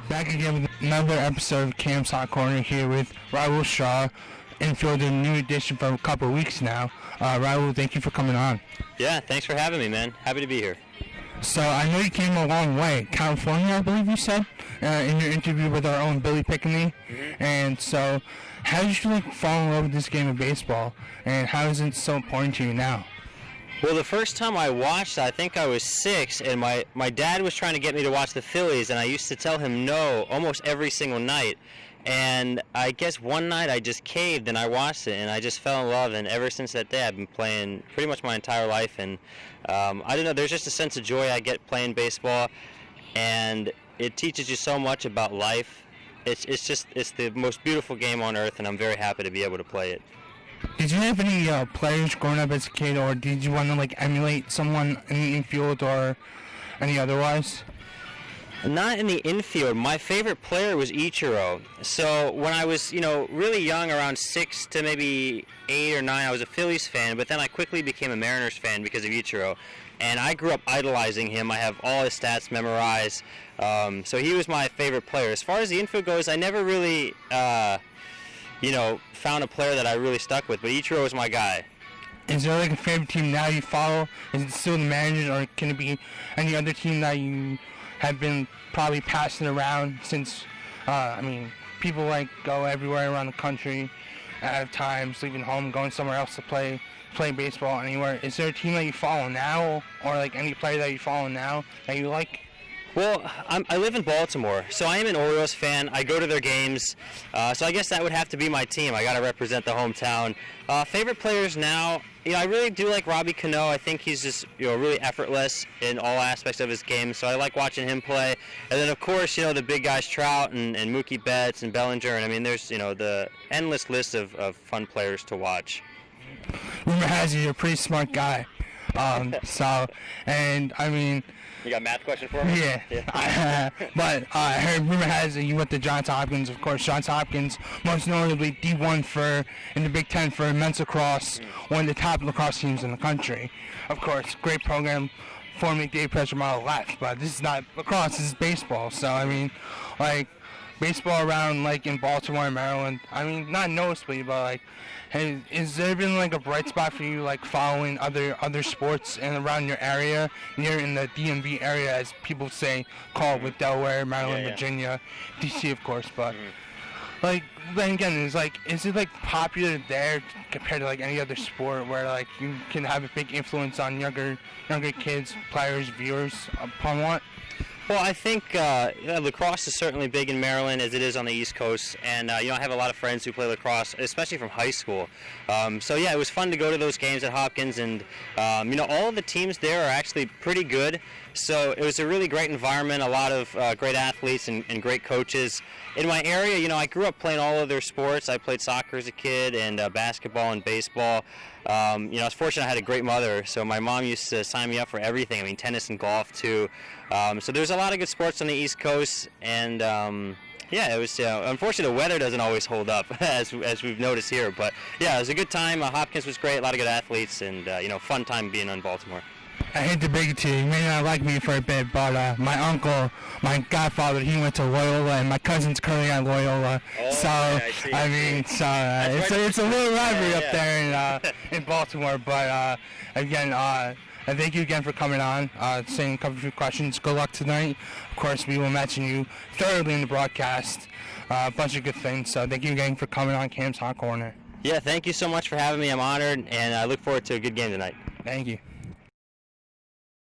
Back again with another episode of Cam's Hot Corner here with Raul Shah, infielder, new addition for a couple of weeks now. Raul, thank you for coming on. Yeah, thanks for having me, man. Happy to be here. So I know you came a long way. California, I believe you said, in your interview with our own Billy Pickney. Mm-hmm. And so how did you fall in love with this game of baseball, and how is it so important to you now? Well, the first time I watched, I think I was 6, and my dad was trying to get me to watch the Phillies, and I used to tell him no almost every single night. And I guess one night I just caved and I watched it, and I just fell in love. And ever since that day, I've been playing pretty much my entire life. And I don't know, there's just a sense of joy I get playing baseball, and it teaches you so much about life. It's the most beautiful game on earth, and I'm very happy to be able to play it. Did you have any players growing up as a kid, or did you want to emulate someone in the infield or any otherwise? Not in the infield. My favorite player was Ichiro. So when I was, really young, around 6 to maybe 8 or 9, I was a Phillies fan, but then I quickly became a Mariners fan because of Ichiro. And I grew up idolizing him. I have all his stats memorized. So he was my favorite player. As far as the infield goes, I never really, found a player that I really stuck with, but Ichiro was my guy. Is there a favorite team now you follow? Is it still the Mariners, or can it be any other team that you have been probably passing around since, people go everywhere around the country at times, leaving home, going somewhere else to play baseball anywhere. Is there a team that you follow now, or any player that you follow now that you like? Well, I live in Baltimore, so I am an Orioles fan. I go to their games, so I guess that would have to be my team. I got to represent the hometown. Favorite players now, I really do like Robbie Cano. I think he's just really effortless in all aspects of his game, so I like watching him play. And then, of course, the big guys, Trout and Mookie Betts and Bellinger. And, there's, the endless list of fun players to watch. Rumor has it you're a pretty smart guy. You got a math question for me? Yeah. But I heard rumor has it you went to Johns Hopkins. Of course, Johns Hopkins, most notably D1 in the Big Ten for men's lacrosse, one of the top lacrosse teams in the country. Of course, great program. Formerly Dave Pressure Model left, but this is not lacrosse, this is baseball. So, baseball around, in Baltimore and Maryland, not noticeably, but, has there been, a bright spot for you, following other sports and around your area, near in the DMV area, as people say, call it with Delaware, Maryland, Virginia, D.C., of course, but, then again, is it, popular there compared to, any other sport where, you can have a big influence on younger kids, players, viewers, upon what? Well, I think lacrosse is certainly big in Maryland as it is on the East Coast, and I have a lot of friends who play lacrosse, especially from high school. It was fun to go to those games at Hopkins, and all of the teams there are actually pretty good. So it was a really great environment, a lot of great athletes and great coaches. In my area, I grew up playing all of their sports. I played soccer as a kid, and basketball and baseball. I was fortunate I had a great mother, so my mom used to sign me up for everything. Tennis and golf too. So there's a lot of good sports on the East Coast, and it was. Unfortunately, the weather doesn't always hold up, as we've noticed here. But yeah, it was a good time. Hopkins was great, a lot of good athletes, and fun time being in Baltimore. I hate to break it to you. You may not like me for a bit, but my uncle, my godfather, he went to Loyola, and my cousin's currently at Loyola. It's a little rivalry up there in Baltimore. But again, thank you again for coming on, saying a couple of questions. Good luck tonight. Of course, we will mention you thoroughly in the broadcast. A bunch of good things. So thank you again for coming on Cam's Hot Corner. Yeah, thank you so much for having me. I'm honored, and I look forward to a good game tonight. Thank you.